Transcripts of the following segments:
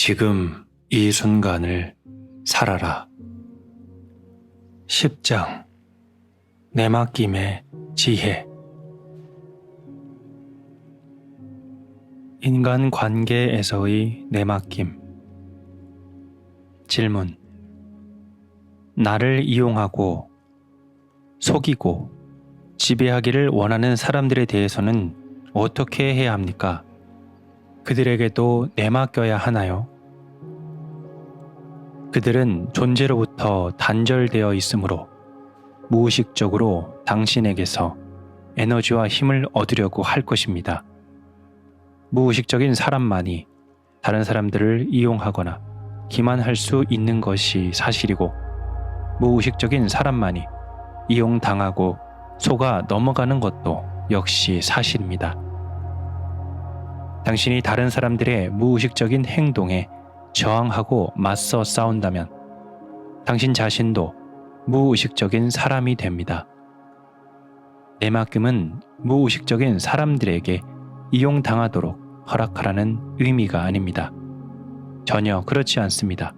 지금 이 순간을 살아라. 10장 내맡김의 지혜. 인간관계에서의 내맡김. 질문. 나를 이용하고 속이고 지배하기를 원하는 사람들에 대해서는 어떻게 해야 합니까? 그들에게도 내맡겨야 하나요? 그들은 존재로부터 단절되어 있으므로 무의식적으로 당신에게서 에너지와 힘을 얻으려고 할 것입니다. 무의식적인 사람만이 다른 사람들을 이용하거나 기만할 수 있는 것이 사실이고, 무의식적인 사람만이 이용당하고 속아 넘어가는 것도 역시 사실입니다. 당신이 다른 사람들의 무의식적인 행동에 저항하고 맞서 싸운다면 당신 자신도 무의식적인 사람이 됩니다. 내맡김은 무의식적인 사람들에게 이용당하도록 허락하라는 의미가 아닙니다. 전혀 그렇지 않습니다.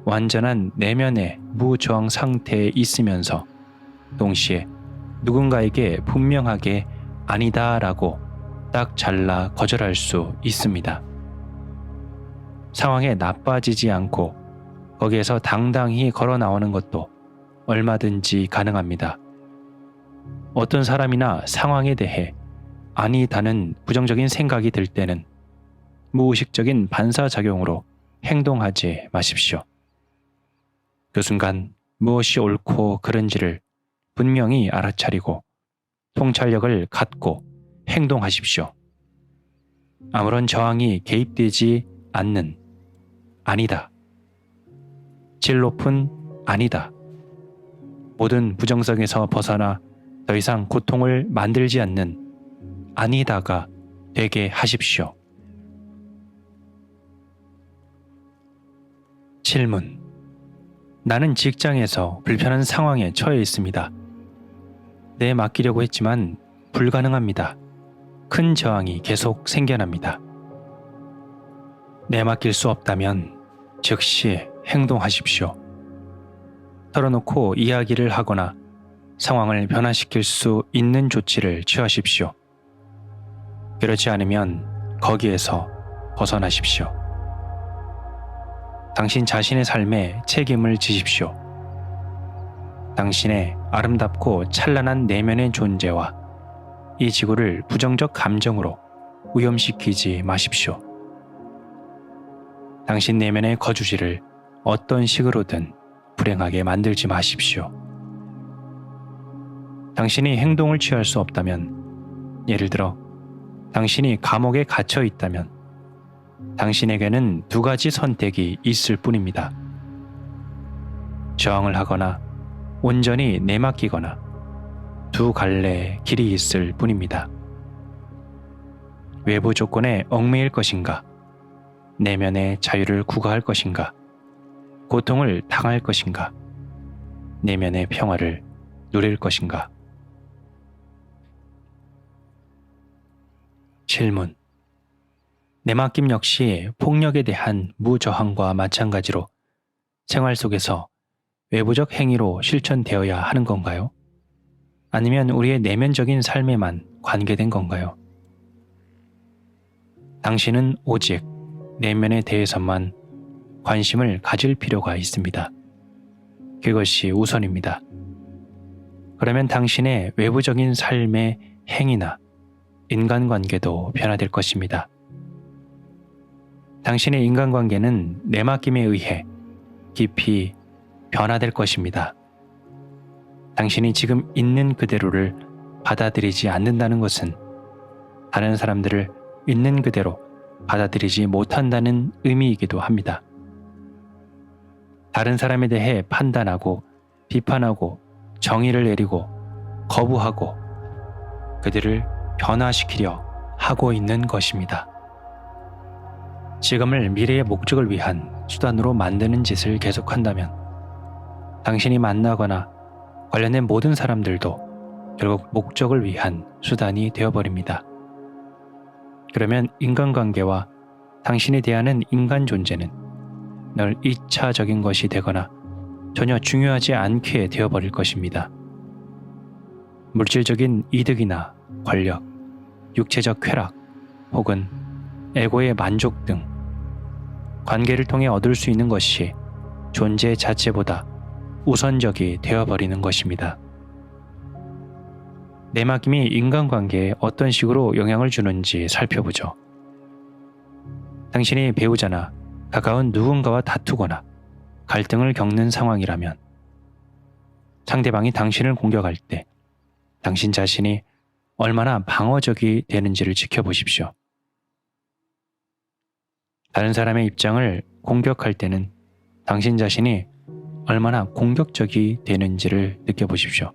완전한 내면의 무저항 상태에 있으면서 동시에 누군가에게 분명하게 아니다라고 딱 잘라 거절할 수 있습니다. 상황에 나빠지지 않고 거기에서 당당히 걸어 나오는 것도 얼마든지 가능합니다. 어떤 사람이나 상황에 대해 아니다는 부정적인 생각이 들 때는 무의식적인 반사작용으로 행동하지 마십시오. 그 순간 무엇이 옳고 그른지를 분명히 알아차리고 통찰력을 갖고 행동하십시오. 아무런 저항이 개입되지 않는 아니다. 질 높은 아니다. 모든 부정성에서 벗어나 더 이상 고통을 만들지 않는 아니다가 되게 하십시오. 질문. 나는 직장에서 불편한 상황에 처해 있습니다. 내맡기려고 했지만 불가능합니다. 큰 저항이 계속 생겨납니다. 내맡길 수 없다면 즉시 행동하십시오. 털어놓고 이야기를 하거나 상황을 변화시킬 수 있는 조치를 취하십시오. 그렇지 않으면 거기에서 벗어나십시오. 당신 자신의 삶에 책임을 지십시오. 당신의 아름답고 찬란한 내면의 존재와 이 지구를 부정적 감정으로 오염시키지 마십시오. 당신 내면의 거주지를 어떤 식으로든 불행하게 만들지 마십시오. 당신이 행동을 취할 수 없다면, 예를 들어 당신이 감옥에 갇혀 있다면 당신에게는 두 가지 선택이 있을 뿐입니다. 저항을 하거나 온전히 내맡기거나 두 갈래의 길이 있을 뿐입니다. 외부 조건에 얽매일 것인가? 내면의 자유를 구가할 것인가? 고통을 당할 것인가? 내면의 평화를 누릴 것인가? 질문. 내맡김 역시 폭력에 대한 무저항과 마찬가지로 생활 속에서 외부적 행위로 실천되어야 하는 건가요? 아니면 우리의 내면적인 삶에만 관계된 건가요? 당신은 오직 내면에 대해서만 관심을 가질 필요가 있습니다. 그것이 우선입니다. 그러면 당신의 외부적인 삶의 행위나 인간관계도 변화될 것입니다. 당신의 인간관계는 내맡김에 의해 깊이 변화될 것입니다. 당신이 지금 있는 그대로를 받아들이지 않는다는 것은 다른 사람들을 있는 그대로 받아들이지 못한다는 의미이기도 합니다. 다른 사람에 대해 판단하고 비판하고 정의를 내리고 거부하고 그들을 변화시키려 하고 있는 것입니다. 지금을 미래의 목적을 위한 수단으로 만드는 짓을 계속한다면 당신이 만나거나 관련된 모든 사람들도 결국 목적을 위한 수단이 되어버립니다. 그러면 인간관계와 당신이 대하는 인간 존재는 늘 2차적인 것이 되거나 전혀 중요하지 않게 되어버릴 것입니다. 물질적인 이득이나 권력, 육체적 쾌락 혹은 에고의 만족 등 관계를 통해 얻을 수 있는 것이 존재 자체보다 우선적이 되어버리는 것입니다. 내맡김이 인간관계에 어떤 식으로 영향을 주는지 살펴보죠. 당신이 배우자나 가까운 누군가와 다투거나 갈등을 겪는 상황이라면 상대방이 당신을 공격할 때 당신 자신이 얼마나 방어적이 되는지를 지켜보십시오. 다른 사람의 입장을 공격할 때는 당신 자신이 얼마나 공격적이 되는지를 느껴보십시오.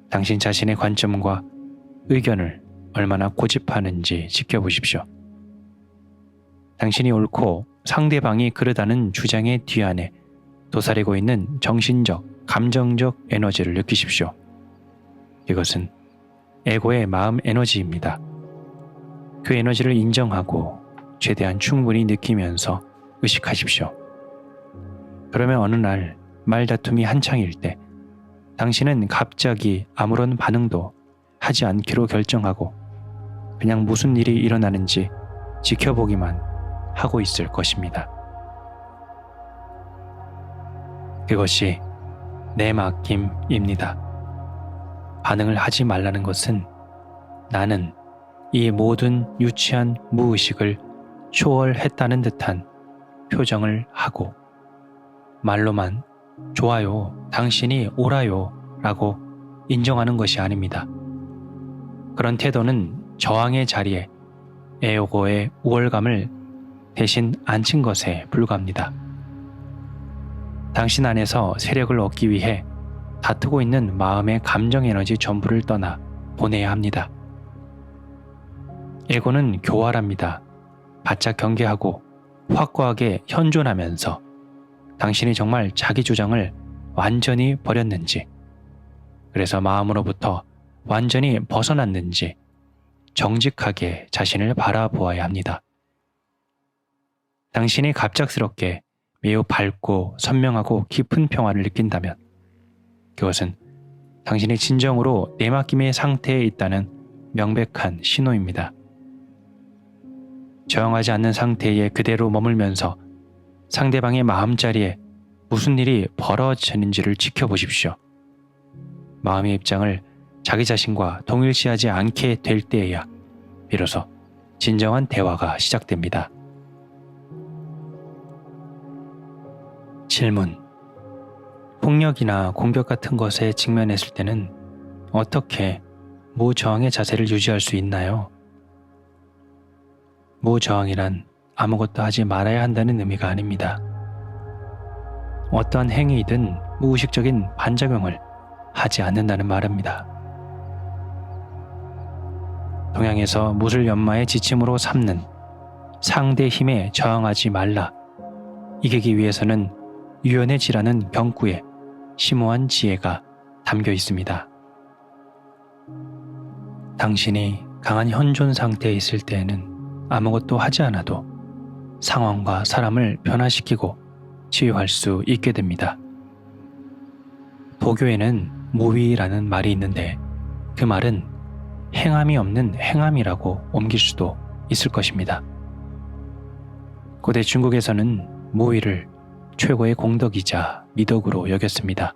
당신 자신의 관점과 의견을 얼마나 고집하는지 지켜보십시오. 당신이 옳고 상대방이 그르다는 주장의 뒤안에 도사리고 있는 정신적, 감정적 에너지를 느끼십시오. 이것은 에고의 마음 에너지입니다. 그 에너지를 인정하고 최대한 충분히 느끼면서 의식하십시오. 그러면 어느 날 말다툼이 한창일 때 당신은 갑자기 아무런 반응도 하지 않기로 결정하고 그냥 무슨 일이 일어나는지 지켜보기만 하고 있을 것입니다. 그것이 내맡김입니다. 반응을 하지 말라는 것은 나는 이 모든 유치한 무의식을 초월했다는 듯한 표정을 하고 말로만 좋아요, 당신이 옳아요 라고 인정하는 것이 아닙니다. 그런 태도는 저항의 자리에 에고의 우월감을 대신 앉힌 것에 불과합니다. 당신 안에서 세력을 얻기 위해 다투고 있는 마음의 감정 에너지 전부를 떠나 보내야 합니다. 에고는 교활합니다. 바짝 경계하고 확고하게 현존하면서 당신이 정말 자기 주장을 완전히 버렸는지, 그래서 마음으로부터 완전히 벗어났는지 정직하게 자신을 바라보아야 합니다. 당신이 갑작스럽게 매우 밝고 선명하고 깊은 평화를 느낀다면 그것은 당신이 진정으로 내맡김의 상태에 있다는 명백한 신호입니다. 저항하지 않는 상태에 그대로 머물면서 상대방의 마음자리에 무슨 일이 벌어지는지를 지켜보십시오. 마음의 입장을 자기 자신과 동일시하지 않게 될 때에야 비로소 진정한 대화가 시작됩니다. 질문. 폭력이나 공격 같은 것에 직면했을 때는 어떻게 무저항의 자세를 유지할 수 있나요? 무저항이란 아무것도 하지 말아야 한다는 의미가 아닙니다. 어떠한 행위이든 무의식적인 반작용을 하지 않는다는 말입니다. 동양에서 무술 연마의 지침으로 삼는 상대 힘에 저항하지 말라. 이기기 위해서는 유연해지라는 병구에 심오한 지혜가 담겨 있습니다. 당신이 강한 현존 상태에 있을 때에는 아무것도 하지 않아도 상황과 사람을 변화시키고 치유할 수 있게 됩니다. 도교에는 무위라는 말이 있는데 그 말은 행함이 없는 행함이라고 옮길 수도 있을 것입니다. 고대 중국에서는 무위를 최고의 공덕이자 미덕으로 여겼습니다.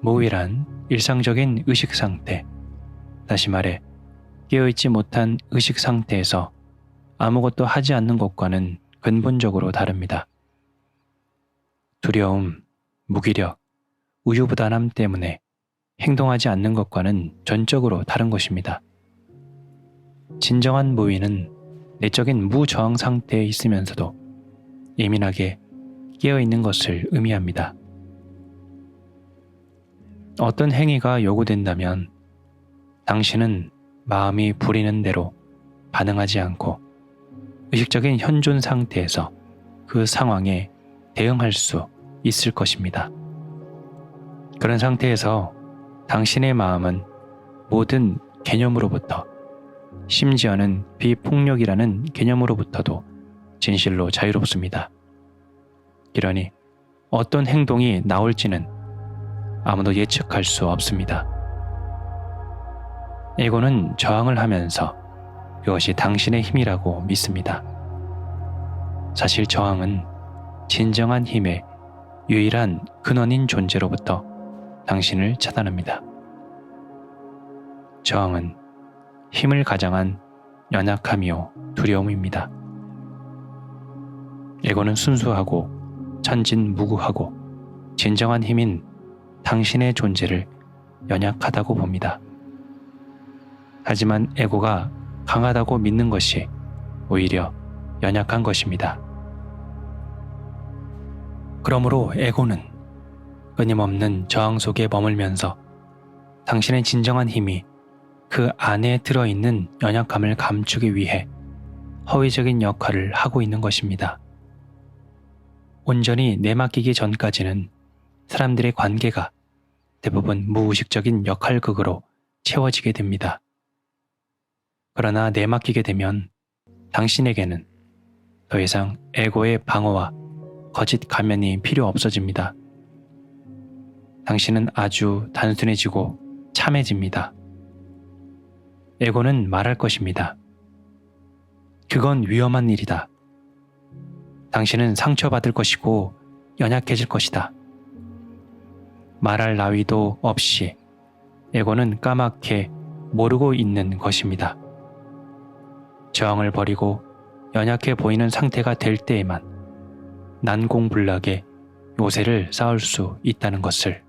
무위란 일상적인 의식 상태, 다시 말해 깨어있지 못한 의식 상태에서 아무것도 하지 않는 것과는 근본적으로 다릅니다. 두려움, 무기력, 우유부단함 때문에 행동하지 않는 것과는 전적으로 다른 것입니다. 진정한 무위는 내적인 무저항 상태에 있으면서도 예민하게 깨어있는 것을 의미합니다. 어떤 행위가 요구된다면 당신은 마음이 부리는 대로 반응하지 않고 의식적인 현존 상태에서 그 상황에 대응할 수 있을 것입니다. 그런 상태에서 당신의 마음은 모든 개념으로부터 심지어는 비폭력이라는 개념으로부터도 진실로 자유롭습니다. 그러니 어떤 행동이 나올지는 아무도 예측할 수 없습니다. 에고는 저항을 하면서 그것이 당신의 힘이라고 믿습니다. 사실 저항은 진정한 힘의 유일한 근원인 존재로부터 당신을 차단합니다. 저항은 힘을 가장한 연약함이요 두려움입니다. 에고는 순수하고 천진무구하고 진정한 힘인 당신의 존재를 연약하다고 봅니다. 하지만 에고가 강하다고 믿는 것이 오히려 연약한 것입니다. 그러므로 에고는 끊임없는 저항 속에 머물면서 당신의 진정한 힘이 그 안에 들어있는 연약함을 감추기 위해 허위적인 역할을 하고 있는 것입니다. 온전히 내맡기기 전까지는 사람들의 관계가 대부분 무의식적인 역할극으로 채워지게 됩니다. 그러나 내맡기게 되면 당신에게는 더 이상 에고의 방어와 거짓 가면이 필요 없어집니다. 당신은 아주 단순해지고 참해집니다. 에고는 말할 것입니다. 그건 위험한 일이다. 당신은 상처받을 것이고 연약해질 것이다. 말할 나위도 없이 에고는 까맣게 모르고 있는 것입니다. 저항을 버리고 연약해 보이는 상태가 될 때에만 난공불락의 요새를 쌓을 수 있다는 것을.